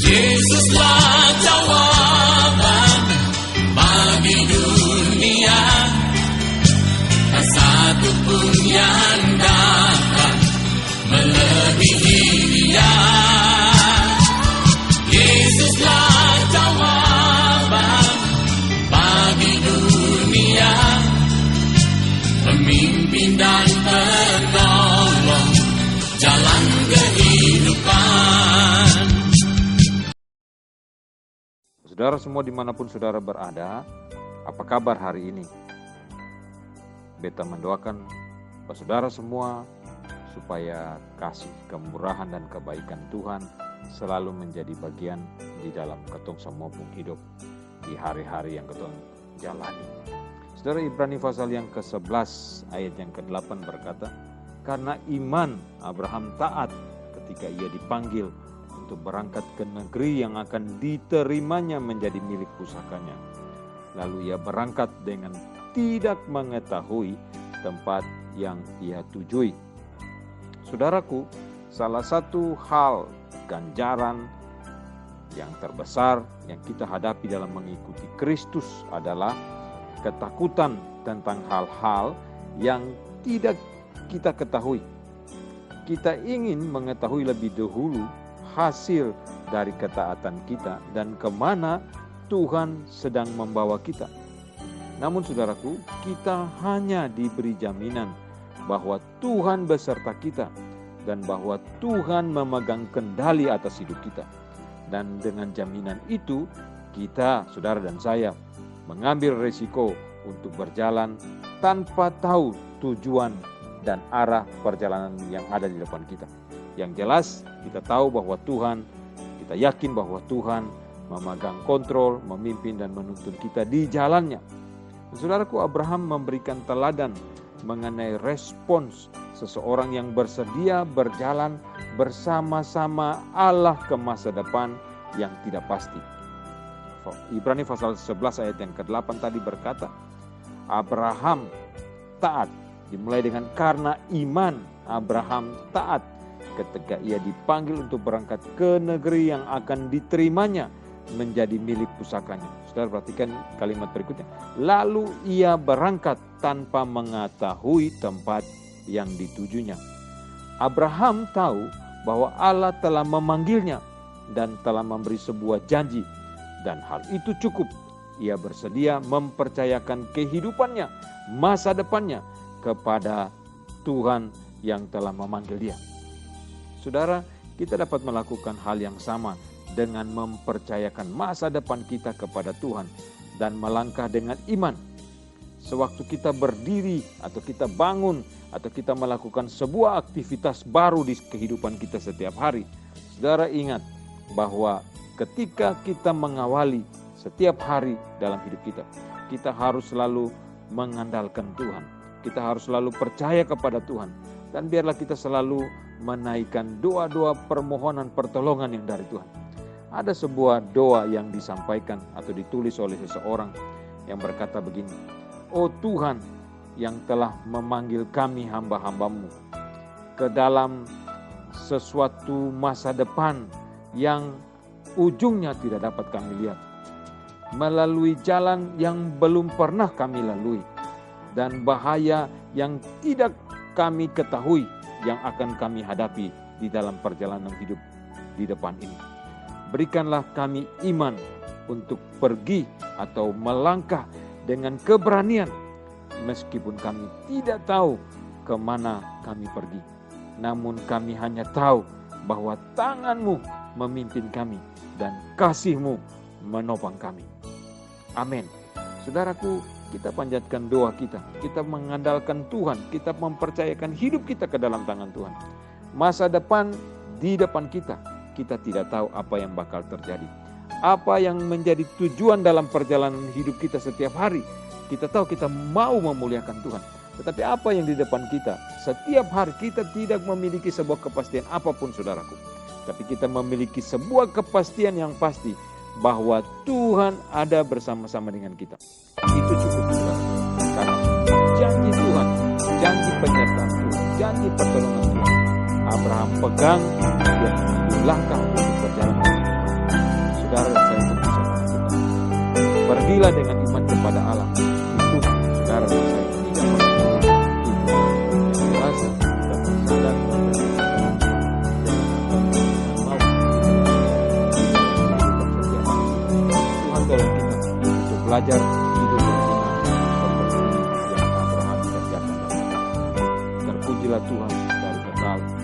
Yesuslah jawaban bagi dunia. Tak satu pun yang dapat melebihi Dia. Yesuslah jawaban bagi dunia, pemimpin dan penolong jalan kehidupan. Saudara semua dimanapun saudara berada, apa kabar hari ini? Beta mendoakan buat saudara semua supaya kasih, kemurahan dan kebaikan Tuhan selalu menjadi bagian di dalam ketong semua pun hidup di hari-hari yang ketong jalani. Saudara, Ibrani pasal yang ke-11 ayat yang ke-8 berkata, karena iman Abraham taat ketika ia dipanggil untuk berangkat ke negeri yang akan diterimanya menjadi milik pusakanya. Lalu ia berangkat dengan tidak mengetahui tempat yang ia tujui. Saudaraku, salah satu hal ganjaran yang terbesar yang kita hadapi dalam mengikuti Kristus adalah ketakutan tentang hal-hal yang tidak kita ketahui. Kita ingin mengetahui lebih dahulu hasil dari ketaatan kita dan kemana Tuhan sedang membawa kita. Namun saudaraku, kita hanya diberi jaminan bahwa Tuhan beserta kita dan bahwa Tuhan memegang kendali atas hidup kita. Dan dengan jaminan itu, kita, saudara dan saya, mengambil resiko untuk berjalan tanpa tahu tujuan dan arah perjalanan yang ada di depan kita. Yang jelas, kita tahu bahwa Tuhan, kita yakin bahwa Tuhan memegang kontrol, memimpin dan menuntun kita di jalannya. Saudaraku, Abraham memberikan teladan mengenai respons seseorang yang bersedia berjalan bersama-sama Allah ke masa depan yang tidak pasti. Ibrani pasal 11 ayat yang ke-8 tadi berkata, Abraham taat, dimulai dengan karena iman Abraham taat ketika ia dipanggil untuk berangkat ke negeri yang akan diterimanya menjadi milik pusakanya. Saudara perhatikan kalimat berikutnya. Lalu ia berangkat tanpa mengetahui tempat yang ditujunya. Abraham tahu bahwa Allah telah memanggilnya dan telah memberi sebuah janji. Dan hal itu cukup. Ia bersedia mempercayakan kehidupannya, masa depannya kepada Tuhan yang telah memanggil dia. Saudara, kita dapat melakukan hal yang sama dengan mempercayakan masa depan kita kepada Tuhan dan melangkah dengan iman. Sewaktu kita berdiri atau kita bangun atau kita melakukan sebuah aktivitas baru di kehidupan kita setiap hari, saudara ingat bahwa ketika kita mengawali setiap hari dalam hidup kita, kita harus selalu mengandalkan Tuhan. Kita harus selalu percaya kepada Tuhan. Dan biarlah kita selalu menaikkan doa-doa permohonan pertolongan yang dari Tuhan. Ada sebuah doa yang disampaikan atau ditulis oleh seseorang yang berkata begini, oh Tuhan yang telah memanggil kami hamba-hambamu ke dalam sesuatu masa depan yang ujungnya tidak dapat kami lihat, melalui jalan yang belum pernah kami lalui, dan bahaya yang tidak kami ketahui yang akan kami hadapi di dalam perjalanan hidup di depan ini. Berikanlah kami iman untuk pergi atau melangkah dengan keberanian, meskipun kami tidak tahu kemana kami pergi. Namun kami hanya tahu bahwa tangan-Mu memimpin kami dan kasih-Mu menopang kami. Amin. Saudaraku, kita panjatkan doa kita. Kita mengandalkan Tuhan. Kita mempercayakan hidup kita ke dalam tangan Tuhan. Masa depan di depan kita. Kita tidak tahu apa yang bakal terjadi. Apa yang menjadi tujuan dalam perjalanan hidup kita setiap hari. Kita tahu kita mau memuliakan Tuhan. Tetapi apa yang di depan kita, setiap hari kita tidak memiliki sebuah kepastian apapun, saudaraku. Tapi kita memiliki sebuah kepastian yang pasti, bahwa Tuhan ada bersama-sama dengan kita. Itu cukup, saudara. Karena janji Tuhan, janji penyertaan Tuhan, janji pertolongan Tuhan, Abraham pegang dan mengambil langkah untuk berjalan. Terpujilah dengan iman kepada Allah. Itu saudara dan saya tidak pernah itu dewasa dan sadar Tuhan tolong kita untuk belajar hidup beriman seperti yang Abraham kerjakan. Terpujilah Tuhan dari kekal.